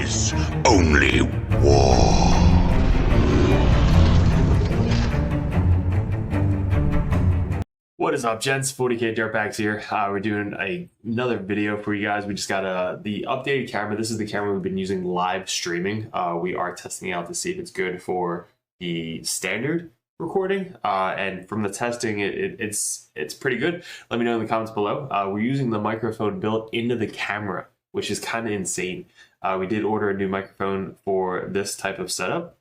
is only war. What is up, gents? 40k Dirtbags here. We're doing another video for you guys. We just got the updated camera. This is the camera we've been using live streaming. We are testing it out to see if it's good for the standard recording. And from the testing, it's pretty good. Let me know in the comments below. We're using the microphone built into the camera, which is kind of insane. We did order a new microphone for this type of setup.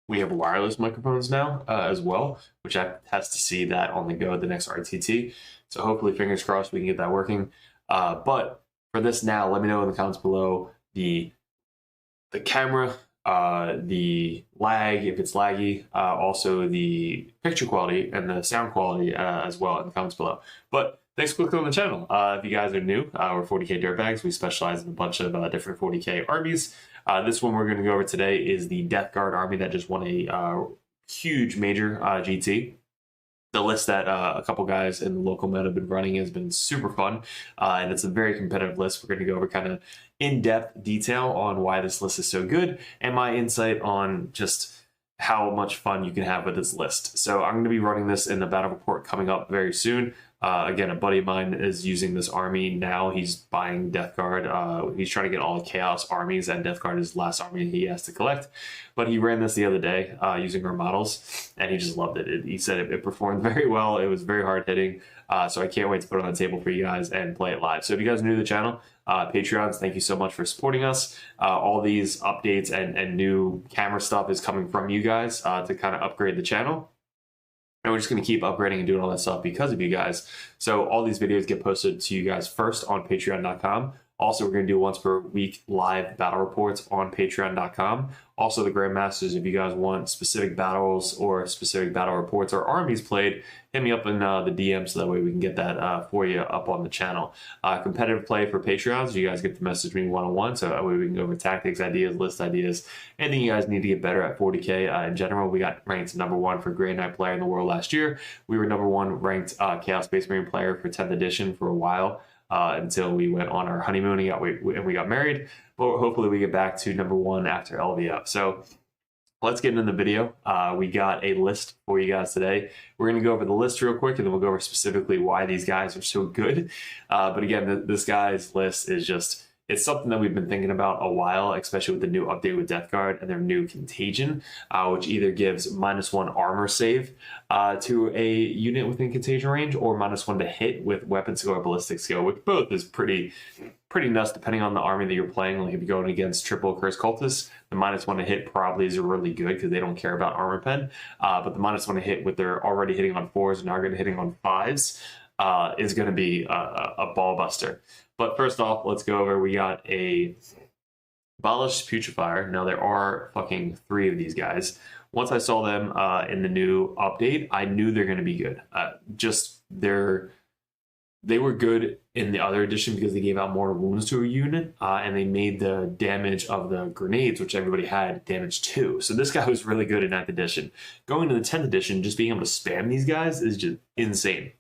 We have wireless microphones now as well, which I test to see that on the go at the next RTT. So hopefully, fingers crossed, we can get that working. But for this now, let me know in the comments below the camera, the lag, if it's laggy, also the picture quality and the sound quality as well in the comments below. But thanks for clicking on the channel. If you guys are new, we're 40k Dirtbags. We specialize in a bunch of different 40k armies. This one we're going to go over today is the Death Guard army that just won a huge major GT. The list that a couple guys in the local meta have been running has been super fun, and it's a very competitive list. We're going to go over kind of in-depth detail on why this list is so good and my insight on just how much fun you can have with this list. So I'm going to be running this in the battle report coming up very soon. Again, a buddy of mine is using this army now. He's buying Death Guard. He's trying to get all the Chaos armies, and Death Guard is the last army he has to collect. But he ran this the other day using our models, and he just loved it. He said it performed very well. It was very hard hitting. So I can't wait to put it on the table for you guys and play it live. So if you guys are new to the channel, Patreons, thank you so much for supporting us. All these updates and new camera stuff is coming from you guys to kind of upgrade the channel. And we're just going to keep upgrading and doing all that stuff because of you guys. So all these videos get posted to you guys first on patreon.com. Also, we're going to do once per week live battle reports on patreon.com. Also, the Grandmasters, if you guys want specific battles or specific battle reports or armies played, hit me up in the DM so that way we can get that for you up on the channel. Competitive play for Patreons, you guys get to message me one-on-one, so that way we can go over tactics, ideas, list ideas, anything you guys need to get better at 40k. In general, we got ranked #1 for Grey Knight player in the world last year. We were #1 ranked Chaos Space Marine player for 10th edition for a while. Until we went on our honeymoon and we got married, but hopefully we get back to #1 after LVF. So let's get into the video. We got a list for you guys today. We're going to go over the list real quick, and then we'll go over specifically why these guys are so good. But again, this guy's list is just, it's something that we've been thinking about a while, especially with the new update with Death Guard and their new Contagion, which either gives -1 armor save to a unit within Contagion range, or -1 to hit with weapon skill or ballistic skill, which both is pretty nuts depending on the army that you're playing. Like if you're going against triple Curse Cultists, the -1 to hit probably is really good because they don't care about armor pen. But the -1 to hit with they're already hitting on 4s and now going to hitting on 5s is going to be a ball buster. But first off, let's go over, we got a Abolished Putrefier. Now there are fucking 3 of these guys. Once I saw them in the new update, I knew they're going to be good. They were good in the other edition because they gave out more wounds to a unit, and they made the damage of the grenades, which everybody had, damage 2. So this guy was really good in 9th edition. Going to the 10th edition, just being able to spam these guys is just insane.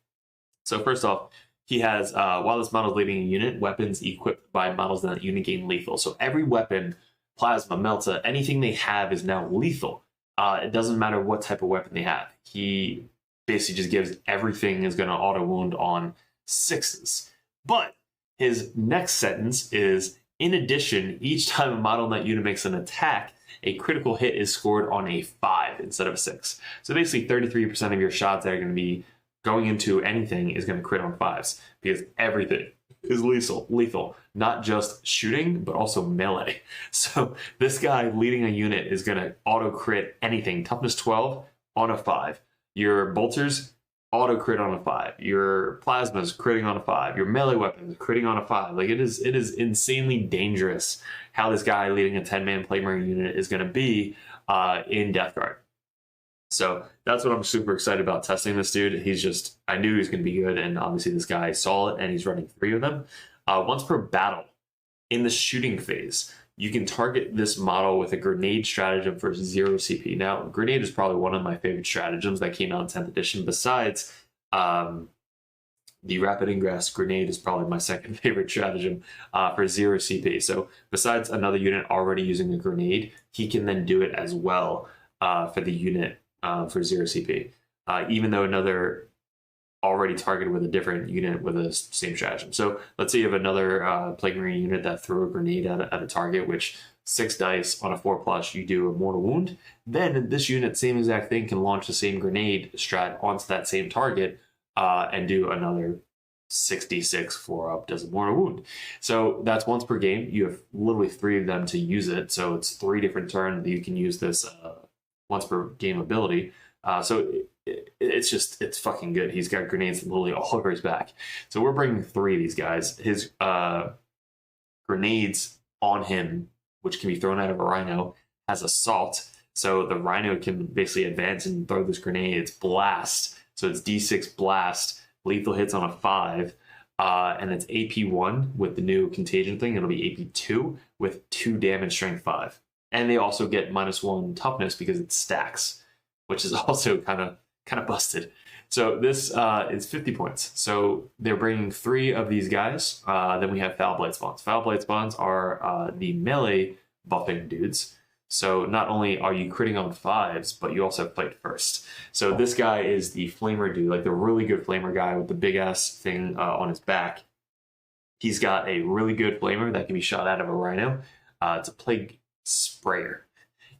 So first off, he has, while this model is leading a unit, weapons equipped by models in that unit gain lethal. So every weapon, plasma, melta, anything they have is now lethal. It doesn't matter what type of weapon they have. He basically just gives everything is going to auto wound on 6s. But his next sentence is, in addition, each time a model in that unit makes an attack, a critical hit is scored on a 5 instead of a 6. So basically 33% of your shots that are going to be going into anything is going to crit on 5s because everything is lethal, not just shooting, but also melee. So this guy leading a unit is going to auto crit anything. Toughness 12 on a 5. Your bolters auto crit on a 5. Your plasmas critting on a 5. Your melee weapons critting on a 5. Like it is insanely dangerous how this guy leading a 10-man plate marine unit is going to be in Death Guard. So that's what I'm super excited about testing this dude. I knew he was going to be good, and obviously this guy saw it, and he's running 3 of them. Once per battle, in the shooting phase, you can target this model with a grenade stratagem for 0 CP. Now, grenade is probably one of my favorite stratagems that came out in 10th edition, besides The rapid ingress grenade is probably my second favorite stratagem for 0 CP. So besides another unit already using a grenade, he can then do it as well for the unit for 0 CP. Even though another already targeted with a different unit with the same stratagem. So let's say you have another Plague Marine unit that throw a grenade at a target, which 6 dice on a 4+, you do a mortal wound. Then this unit, same exact thing, can launch the same grenade strat onto that same target and do another 6d6 4-up, does a mortal wound. So that's once per game. You have literally 3 of them to use it. So it's 3 different turns that you can use this once per game ability. So it's fucking good. He's got grenades literally all over his back. So we're bringing 3 of these guys. His grenades on him, which can be thrown out of a Rhino, has assault. So the Rhino can basically advance and throw this grenade. It's blast. So it's D6 blast. Lethal hits on a 5. And it's AP1 with the new contagion thing. It'll be AP2 with 2 damage, strength 5. And they also get -1 toughness because it stacks, which is also kind of busted. So this is 50 points. So they're bringing 3 of these guys. Then we have Fowlblade spawns. Fowlblade spawns are the melee buffing dudes. So not only are you critting on 5s, but you also fight first. So this guy is the flamer dude, like the really good flamer guy with the big ass thing on his back. He's got a really good flamer that can be shot out of a Rhino. It's a plague sprayer.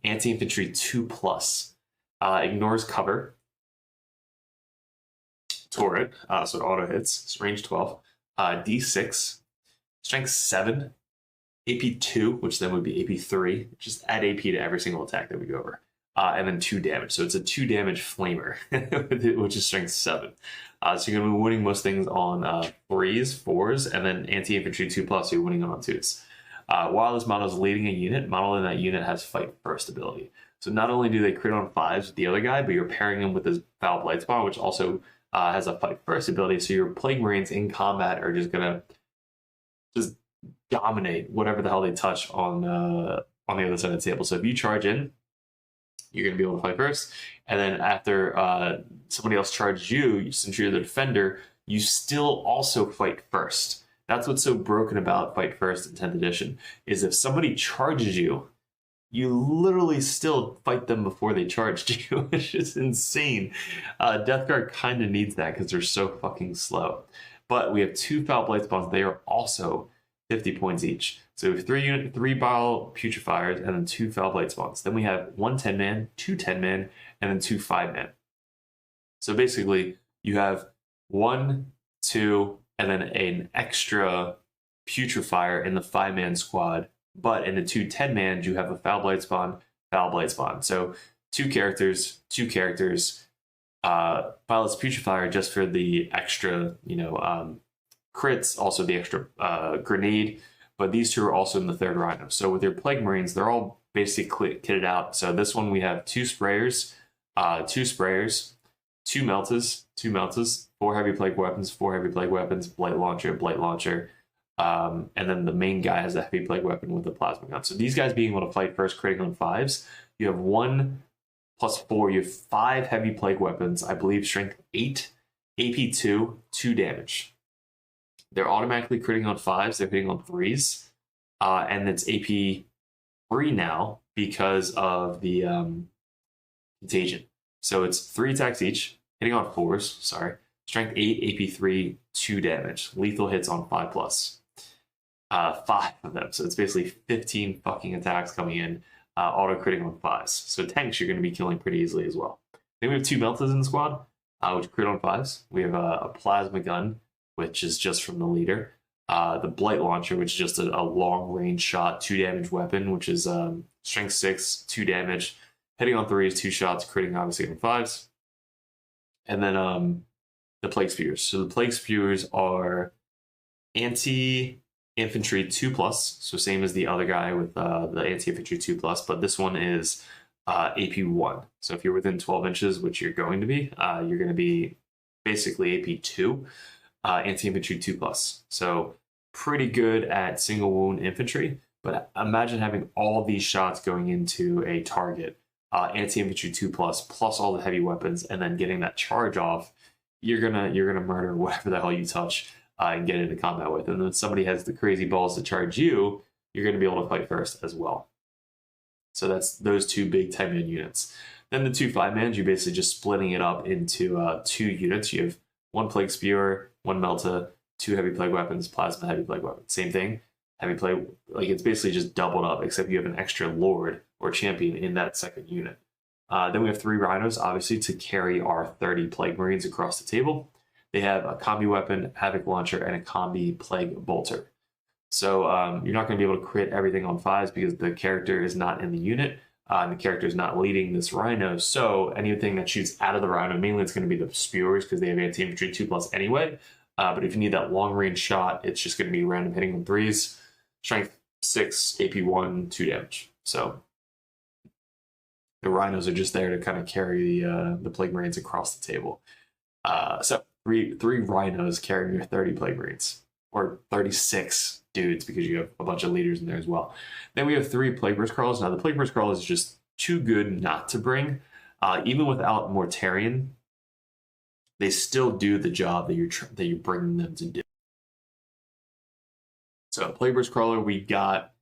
Anti-infantry 2+. Ignores cover. Turret, so it auto hits. It's range 12. D6. Strength 7. AP2, which then would be AP3. Just add AP to every single attack that we go over. And then 2 damage. So it's a 2 damage flamer, which is strength 7. So you're going to be winning most things on 3s, 4s, and then anti-infantry 2+, you're winning on 2s. While this model is leading a unit, model in that unit has fight first ability. So not only do they crit on 5s with the other guy, but you're pairing him with his Fowlblade spawn, which also has a fight first ability. So your Plague Marines in combat are just going to just dominate whatever the hell they touch on the other side of the table. So if you charge in, you're going to be able to fight first. And then after somebody else charges you, since you're the defender, you still also fight first. That's what's so broken about Fight First in 10th edition, is if somebody charges you, you literally still fight them before they charged you, which is insane. Death Guard kind of needs that because they're so fucking slow. But we have 2 Fowlblade spawns. They are also 50 points each. So we have 3 Bile Putrefiers and then 2 Fowlblade spawns. Then we have 1 10-man, 2 10-man, and then 2 5-man. So basically, you have 1, 2, and then an extra Putrefier in the 5-man squad. But in the 2 10-mans, you have a Fowlblade spawn. So 2 characters. Violet's Putrefier just for the extra, crits, also the extra grenade. But these 2 are also in the 3rd Rhino. So with your Plague Marines, they're all basically kitted out. So this one we have 2 sprayers, 2 meltas, 4 heavy plague weapons, blight launcher. And then the main guy has a heavy plague weapon with a plasma gun. So these guys being able to fight first, critting on 5s, you have 1 + 4. You have 5 heavy plague weapons. I believe strength 8, AP2, 2 damage. They're automatically critting on 5s. They're hitting on 3s, and it's AP3 now because of the contagion. So it's 3 attacks each, hitting on 4s. Sorry, strength 8, AP3, 2 damage. Lethal hits on 5+. 5 of them. So it's basically 15 fucking attacks coming in, auto critting on 5s. So tanks you're going to be killing pretty easily as well. Then we have 2 meltas in the squad, which crit on 5s. We have a plasma gun, which is just from the leader. The blight launcher, which is just a long range shot, 2 damage weapon, which is strength 6, 2 damage, hitting on 3s, 2 shots, critting obviously on 5s. And then the plague spewers. So the plague spewers are anti-infantry 2+, so same as the other guy with the anti-infantry 2+, but this one is AP1. So if you're within 12 inches, which you're going to be, you're going to be basically AP2, anti-infantry 2+. So pretty good at single wound infantry, but imagine having all these shots going into a target, anti-infantry 2+, plus all the heavy weapons, and then getting that charge off you're gonna murder whatever the hell you touch and get into combat with. And then somebody has the crazy balls to charge you, you're gonna be able to fight first as well. So that's those two big 10-man units. Then the two 5-mans, you're basically just splitting it up into 2 units. You have 1 Plague Spewer, 1 Melta, 2 Heavy Plague Weapons, Plasma Heavy Plague Weapons. Same thing. Heavy Plague, like it's basically just doubled up, except you have an extra Lord or Champion in that second unit. Then we have 3 Rhinos, obviously, to carry our 30 Plague Marines across the table. They have a combi weapon, Havoc Launcher, and a combi Plague Bolter. So you're not going to be able to crit everything on 5s because the character is not in the unit. And the character is not leading this Rhino. So anything that shoots out of the Rhino, mainly it's going to be the Spewers because they have anti-infantry 2+ anyway. But if you need that long-range shot, it's just going to be random hitting on 3s. Strength 6, AP 1, 2 damage. So the Rhinos are just there to kind of carry the Plague Marines across the table. So three Rhinos carrying your 30 Plague Marines. Or 36 dudes because you have a bunch of leaders in there as well. Then we have 3 Plague Burst Crawls. Now the Plague Burst Crawl is just too good not to bring. Even without Mortarion, they still do the job that you're bringing them to do. So Plague Burst Crawler, we got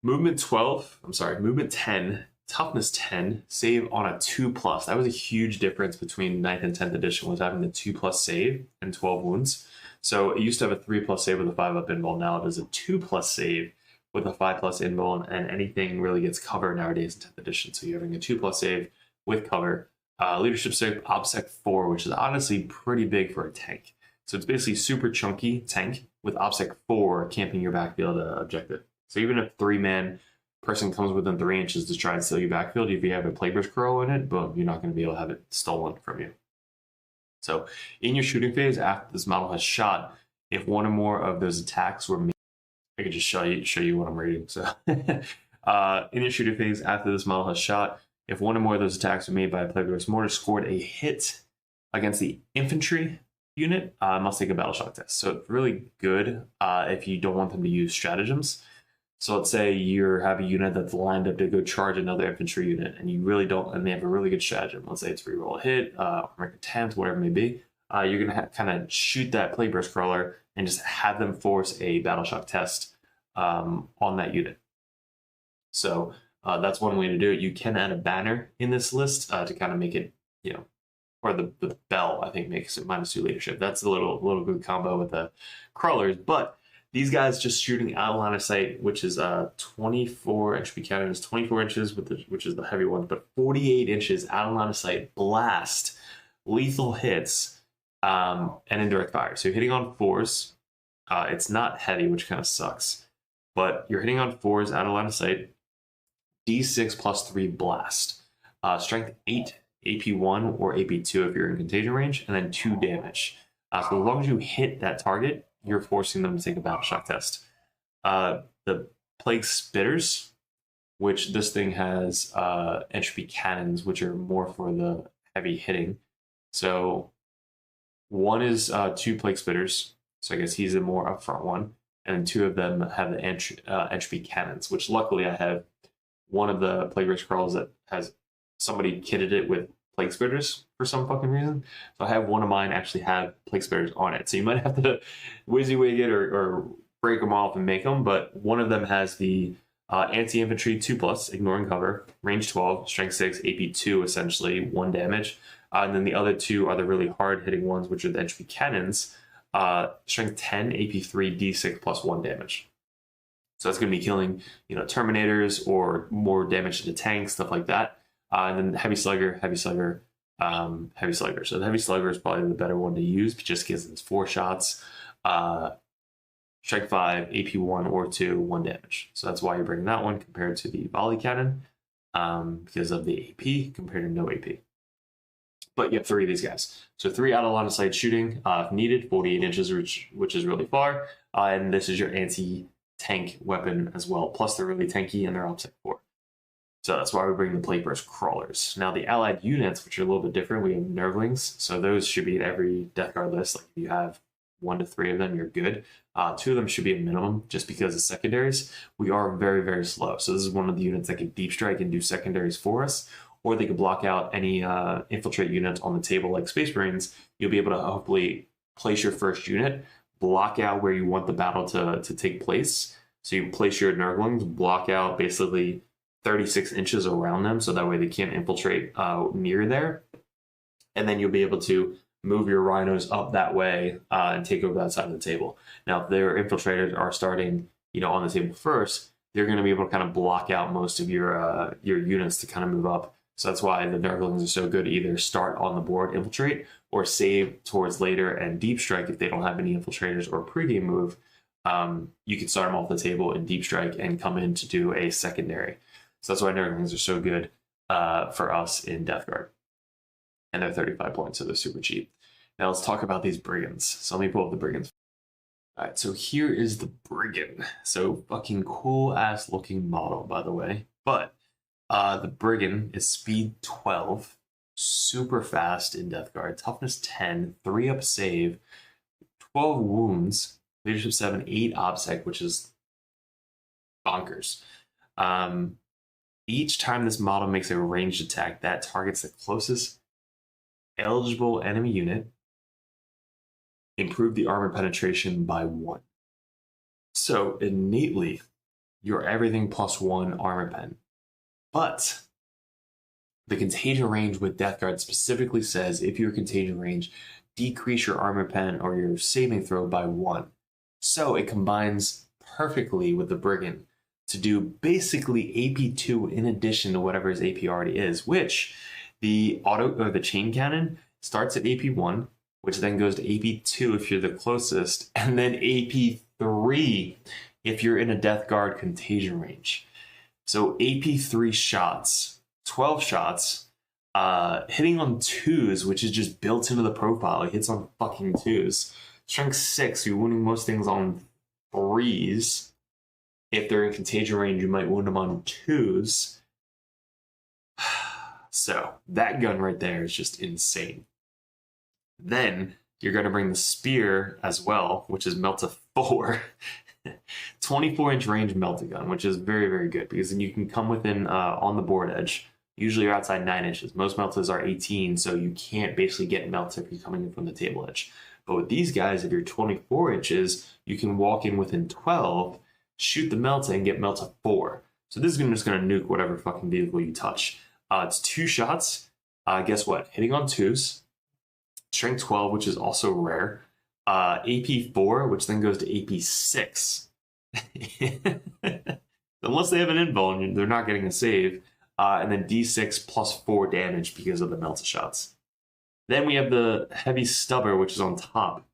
movement 10, toughness 10, save on a 2+. That was a huge difference between 9th and 10th edition, was having the 2+ save and 12 wounds. So it used to have a 3+ save with a 5+ invul. Now it is a 2+ save with a 5+ invul, and anything really gets cover nowadays in 10th edition. So you're having a 2+ save with cover. Leadership save, OBSEC 4, which is honestly pretty big for a tank. So it's basically super chunky tank with OBSEC 4 camping your backfield objective. So even if 3-man person comes within 3 inches to try and steal your backfield, if you have a Plague Burst Crow in it, boom, you're not going to be able to have it stolen from you. So in your shooting phase, after this model has shot, if one or more of those attacks were made, I could just show you what I'm reading. So in your shooting phase, after this model has shot, if one or more of those attacks were made by a Plague Burst mortar scored a hit against the infantry unit, must take a battle shock test. So it's really good if you don't want them to use stratagems. So let's say you have a unit that's lined up to go charge another infantry unit, and you really don't, and they have a really good stratagem. Let's say it's reroll a hit, make a 10th, whatever it may be. You're going to kind of shoot that Plague Burst Crawler and just have them force a battle shock test on that unit. So that's one way to do it. You can add a banner in this list to kind of make it, or the bell, I think, makes it -2 leadership. That's a little good combo with the crawlers, but these guys just shooting out of line of sight, which is 24 HP cannon is 24 inches, which is the heavy one, but 48 inches out of line of sight, blast, lethal hits, and indirect fire. So you're hitting on 4s. It's not heavy, which kind of sucks, but you're hitting on 4s out of line of sight. D6 +3 blast. Strength 8, AP1 or AP2 if you're in contagion range, and then 2 damage. So as long as you hit that target, you're forcing them to take a battle shock test. The Plague Spitters, which this thing has entropy cannons, which are more for the heavy hitting. So one is 2 Plague Spitters, so I guess he's a more upfront one, and then 2 of them have the entropy cannons, which luckily I have one of the Plague Burst Crawls that has somebody kitted it with Plague Spitters for some fucking reason. So I have one of mine actually have Plague Spitters on it. So you might have to WYSIWYG it or break them off and make them, but one of them has the anti-infantry 2+, ignoring cover, range 12, strength 6, AP2 essentially, 1 damage. And then the other 2 are the really hard-hitting ones, which are the entropy cannons, strength 10, AP3, D6 +1 damage. So that's going to be killing, Terminators or more damage to the tanks, stuff like that. And then heavy slugger, heavy slugger. So the heavy slugger is probably the better one to use, just because it's 4 shots. Strike 5, AP1 or 2, 1 damage. So that's why you're bringing that one compared to the volley cannon, because of the AP compared to no AP. But you have 3 of these guys. So 3 out of line of sight shooting, if needed, 48 inches, which is really far. And this is your anti-tank weapon as well. Plus they're really tanky and they're OBSEC 4. So that's why we bring the Plague Burst Crawlers. Now the allied units, which are a little bit different, we have Nervelings. So those should be in every Death Guard list. Like if you have 1 to 3 of them, you're good. 2 of them should be a minimum just because of secondaries. We are very, very slow. So this is one of the units that can deep strike and do secondaries for us. or they could block out any infiltrate units on the table like Space Marines. You'll be able to hopefully place your first unit, block out where you want the battle to take place. So you place your Nurglings, block out basically 36 inches around them, so that way they can't infiltrate near there. And then you'll be able to move your Rhinos up that way and take over that side of the table. Now, if their infiltrators are starting, on the table first, they're going to be able to kind of block out most of your units to kind of move up. So that's why the Nurglings are so good to either start on the board, infiltrate, or save towards later and deep strike if they don't have any infiltrators or pregame move. You can start them off the table in deep strike and come in to do a secondary. So that's why Nurglings are so good for us in Death Guard. And they're 35 points, so they're super cheap. Now let's talk about these Brigands. So let me pull up the Brigands. All right, so here is the Brigin. So fucking cool ass looking model, by the way. But the Brigin is speed 12, super fast in Death Guard, toughness 10, 3-up save, 12 wounds, leadership 7, 8 obsec, which is bonkers. Each time this model makes a ranged attack that targets the closest eligible enemy unit, improve the armor penetration by 1. So innately, you're everything +1 armor pen. But the contagion range with Death Guard specifically says if you're contagion range, decrease your armor pen or your saving throw by 1. So it combines perfectly with the Brigin to do basically AP2 in addition to whatever his AP already is, which the chain cannon starts at AP1, which then goes to AP2 if you're the closest, and then AP3 if you're in a Death Guard contagion range. So AP3 shots, 12 shots, hitting on 2s, which is just built into the profile. It hits on fucking 2s. Strength 6, you're wounding most things on 3s. If they're in contagion range, you might wound them on 2s. So that gun right there is just insane. Then you're going to bring the spear as well, which is melt to 4. 24-inch range melted gun, which is very, very good because then you can come within on the board edge. Usually you're outside 9 inches. Most meltas are 18, so you can't basically get melt if you're coming in from the table edge. But with these guys, if you're 24 inches, you can walk in within 12, shoot the melta, and get melt to 4. So this is just going to nuke whatever fucking vehicle you touch. It's 2 shots. Guess what? Hitting on 2s. Strength 12, which is also rare. AP4, which then goes to AP6. Unless they have an invuln, they're not getting a save. And then D6 plus 4 damage because of the melta shots. Then we have the heavy stubber, which is on top.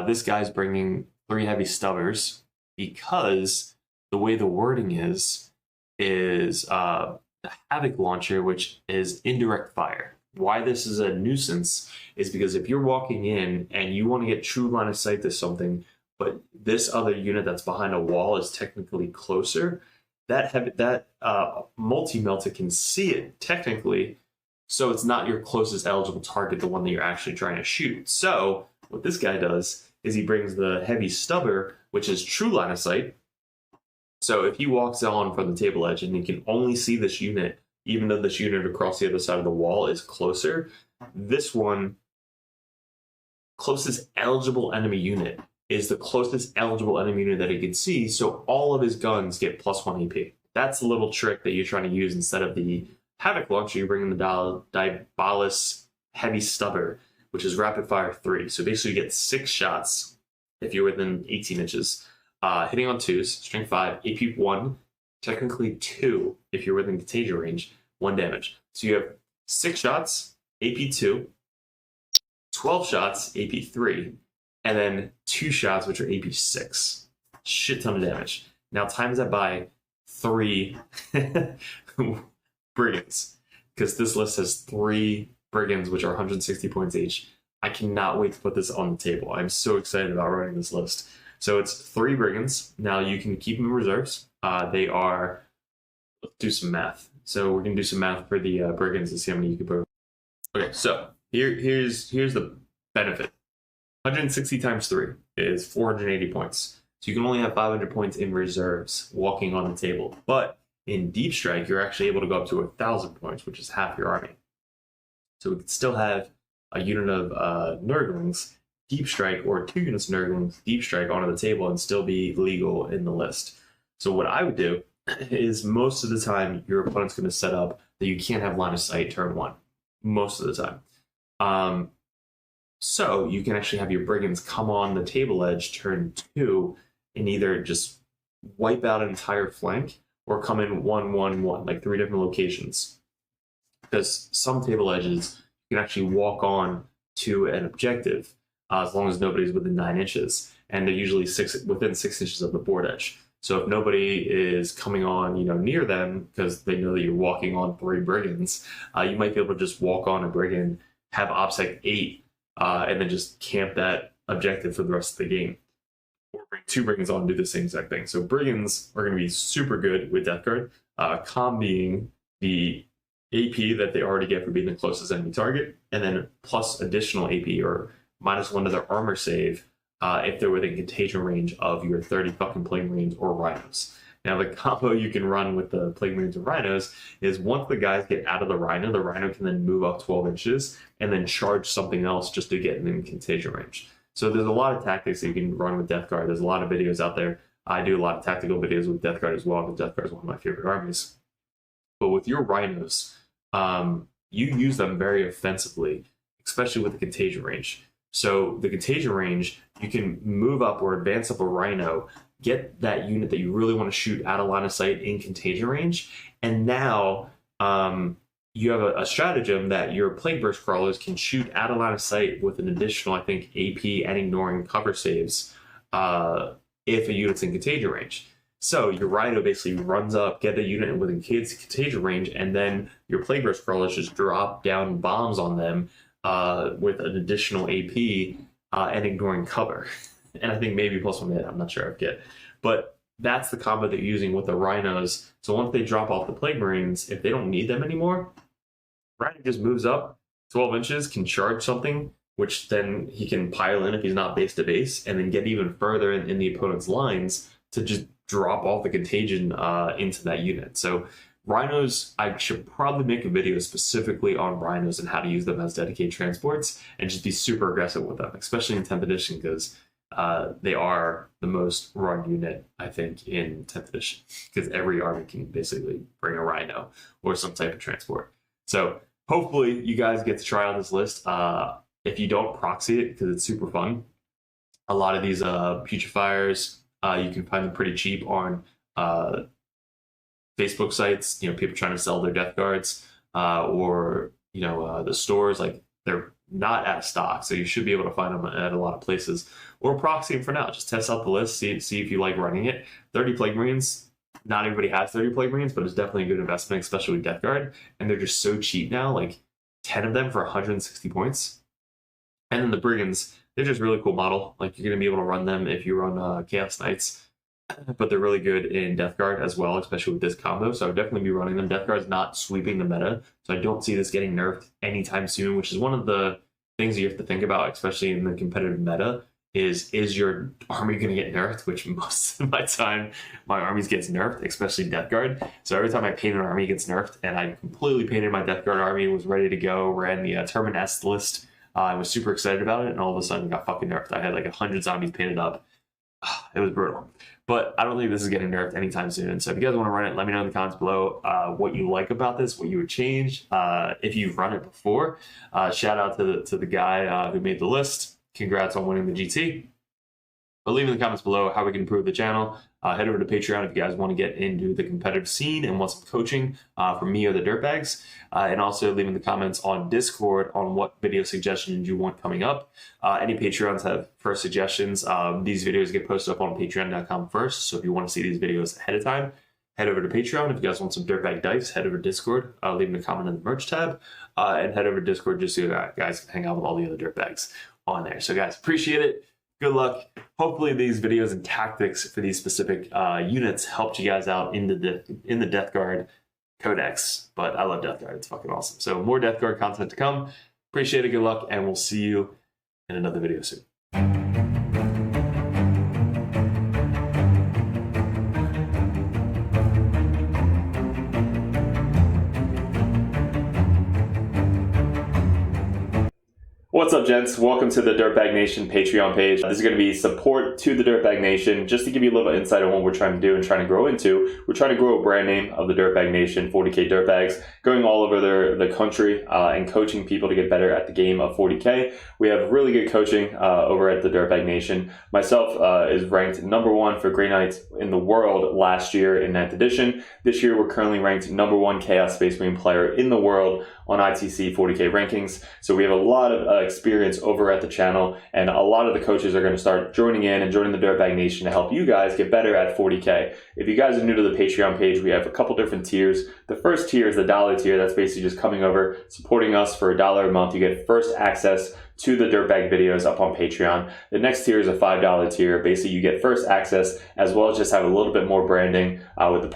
This guy's bringing 3 heavy stubbers because the way the wording is the Havoc launcher, which is indirect fire. Why this is a nuisance is because if you're walking in and you want to get true line of sight to something, but this other unit that's behind a wall is technically closer, that multi-melta can see it technically, so it's not your closest eligible target, the one that you're actually trying to shoot. So what this guy does is he brings the heavy stubber, which is true line of sight. So if he walks on from the table edge and he can only see this unit, even though this unit across the other side of the wall is closer, this one, closest eligible enemy unit, is the closest eligible enemy unit that he can see, so all of his guns get +1 AP. That's a little trick that you're trying to use instead of the Havoc launcher. You bring in the Diabolus heavy stubber, which is rapid fire 3. So basically you get 6 shots if you're within 18 inches. Hitting on 2s, strength 5, AP 1, technically 2 if you're within contagion range, 1 damage. So you have 6 shots, AP 2, 12 shots, AP 3, and then 2 shots, which are AP 6. Shit ton of damage. Now times that by 3 Brigands, because this list has 3 Brigands, which are 160 points each. I cannot wait to put this on the table. I'm so excited about running this list. So it's 3 Brigands. Now you can keep them in reserves. They are, let's do some math. So we're going to do some math for the Brigands to see how many you can put. Okay, so here's the benefit. 160 times 3 is 480 points. So you can only have 500 points in reserves walking on the table. But in Deep Strike, you're actually able to go up to 1,000 points, which is half your army. So we could still have a unit of Nurglings Deep Strike or 2 units of Nurglings Deep Strike onto the table and still be legal in the list. So what I would do is most of the time your opponent's going to set up that you can't have line of sight turn 1. Most of the time. So you can actually have your Brigands come on the table edge turn 2 and either just wipe out an entire flank or come in 1-1-1, like 3 different locations. Because some table edges you can actually walk on to an objective as long as nobody's within 9 inches, and they're usually within 6 inches of the board edge. So if nobody is coming on, near them because they know that you're walking on 3 Brigands, you might be able to just walk on a Brigin, have OPSEC 8, and then just camp that objective for the rest of the game. Or bring 2 Brigands on and do the same exact thing. So Brigands are going to be super good with Death Guard, Com being the AP that they already get for being the closest enemy target, and then plus additional AP or -1 to their armor save if they're within contagion range of your 30 fucking Plague Marines or Rhinos. Now, the combo you can run with the Plague Marines and Rhinos is once the guys get out of the Rhino can then move up 12 inches and then charge something else just to get in contagion range. So there's a lot of tactics that you can run with Death Guard. There's a lot of videos out there. I do a lot of tactical videos with Death Guard as well, because Death Guard is one of my favorite armies. But with your Rhinos, you use them very offensively, especially with the contagion range. So the contagion range, you can move up or advance up a Rhino, get that unit that you really want to shoot out of line of sight in contagion range, and now you have a stratagem that your Plague Burst Crawlers can shoot out of line of sight with an additional, I think, AP and ignoring cover saves if a unit's in contagion range. So your Rhino basically runs up, get a unit within contagion range, and then your Plague Burst Crawlers just drop down bombs on them with an additional AP and ignoring cover. And I think maybe +1 hit, I'm not sure I get. But that's the combo they're using with the Rhinos. So once they drop off the Plague Marines, if they don't need them anymore, Rhino just moves up 12 inches, can charge something, which then he can pile in if he's not base to base, and then get even further in the opponent's lines to just drop off the contagion into that unit. So Rhinos, I should probably make a video specifically on Rhinos and how to use them as dedicated transports and just be super aggressive with them, especially in 10th edition, because they are the most run unit, I think, in 10th edition, because every army can basically bring a Rhino or some type of transport. So hopefully you guys get to try out this list. If you don't, proxy it, because it's super fun. A lot of these putrefiers, you can find them pretty cheap on Facebook sites, people trying to sell their Death Guards, or the stores, like they're not out of stock, so you should be able to find them at a lot of places. Or proxy them for now. Just test out the list, see if you like running it. 30 Plague Marines. Not everybody has 30 Plague Marines, but it's definitely a good investment, especially with Death Guard. And they're just so cheap now, like 10 of them for 160 points. And then the Brigands, they're just really cool model. Like, you're going to be able to run them if you run Chaos Knights. But they're really good in Death Guard as well, especially with this combo. So I would definitely be running them. Death Guard's not sweeping the meta, so I don't see this getting nerfed anytime soon, which is one of the things you have to think about, especially in the competitive meta, is your army going to get nerfed? Which most of my time, my armies gets nerfed, especially Death Guard. So every time I paint an army, it gets nerfed, and I completely painted my Death Guard army, was ready to go, ran the Terminus list. I was super excited about it, and all of a sudden it got fucking nerfed. I had like 100 zombies painted up. It was brutal. But I don't think this is getting nerfed anytime soon. So if you guys want to run it, let me know in the comments below what you like about this, what you would change. If you've run it before, shout out to the guy who made the list. Congrats on winning the GT. But leave in the comments below how we can improve the channel. Head over to Patreon if you guys want to get into the competitive scene and want some coaching from me or the Dirtbags. And also leave in the comments on Discord on what video suggestions you want coming up. Any Patreons have first suggestions. These videos get posted up on patreon.com first. So if you want to see these videos ahead of time, head over to Patreon. If you guys want some Dirtbag dice, head over to Discord. Leave in a comment in the merch tab. And head over to Discord just so you guys can hang out with all the other Dirtbags on there. So guys, appreciate it. Good luck. Hopefully these videos and tactics for these specific units helped you guys out in the Death Guard Codex. But I love Death Guard. It's fucking awesome. So more Death Guard content to come. Appreciate it. Good luck. And we'll see you in another video soon. What's up, gents? Welcome to the Dirtbag Nation Patreon page. This is going to be support to the Dirtbag Nation, just to give you a little insight on what we're trying to do and trying to grow into. We're trying to grow a brand name of the Dirtbag Nation, 40k Dirtbags, going all over the country and coaching people to get better at the game of 40k. We have really good coaching over at the Dirtbag Nation. Myself is ranked #1 for Grey Knights in the world last year in 9th edition. This year, we're currently ranked #1 Chaos Space Marine player in the world on ITC 40k rankings. So we have a lot of experience over at the channel, and a lot of the coaches are going to start joining in and joining the Dirtbag Nation to help you guys get better at 40k. If you guys are new to the Patreon page, we have a couple different tiers. The first tier is the $1 tier. That's basically just coming over, supporting us for $1 a month. You get first access to the Dirtbag videos up on Patreon. The next tier is a $5 tier. Basically, you get first access as well as just have a little bit more branding with the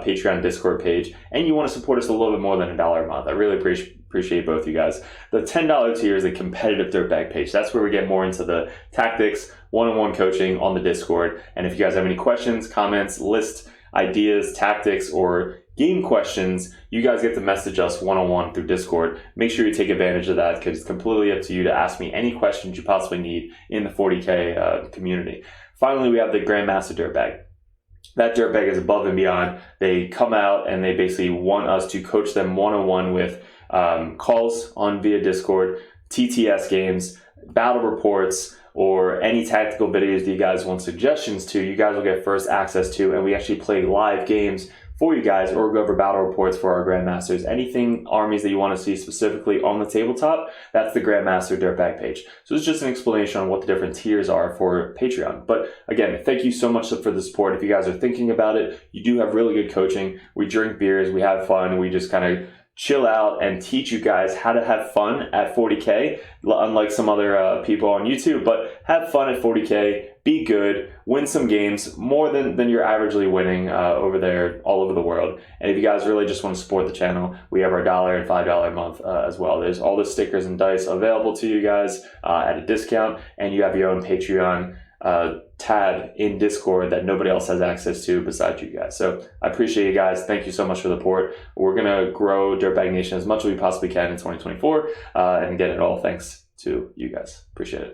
Patreon Discord page. And you want to support us a little bit more than $1 a month. I really appreciate both of you guys. The $10 tier is a competitive Dirtbag page. That's where we get more into the tactics, one-on-one coaching on the Discord. And if you guys have any questions, comments, list ideas, tactics, or game questions, you guys get to message us one-on-one through Discord. Make sure you take advantage of that, because it's completely up to you to ask me any questions you possibly need in the 40k community. Finally, we have the Grandmaster Dirtbag. That Dirtbag is above and beyond. They come out and they basically want us to coach them one-on-one with calls on via Discord, TTS games, battle reports, or any tactical videos that you guys want suggestions to. You guys will get first access to, and we actually play live games for you guys, or go over battle reports for our Grandmasters. Anything armies that you want to see specifically on the tabletop, that's the Grandmaster Dirtbag page. So it's just an explanation on what the different tiers are for Patreon. But again, thank you so much for the support. If you guys are thinking about it, you do have really good coaching. We drink beers, we have fun, we just kind of chill out and teach you guys how to have fun at 40k, unlike some other people on YouTube. But have fun at 40k, be good, win some games, more than you're averagely winning over there all over the world. And if you guys really just want to support the channel, we have our $1 and $5 a month as well. There's all the stickers and dice available to you guys at a discount, and you have your own Patreon tab in Discord that nobody else has access to besides you guys. So I appreciate you guys. Thank you so much for the support. We're going to grow Dirtbag Nation as much as we possibly can in 2024 and get it all thanks to you guys. Appreciate it.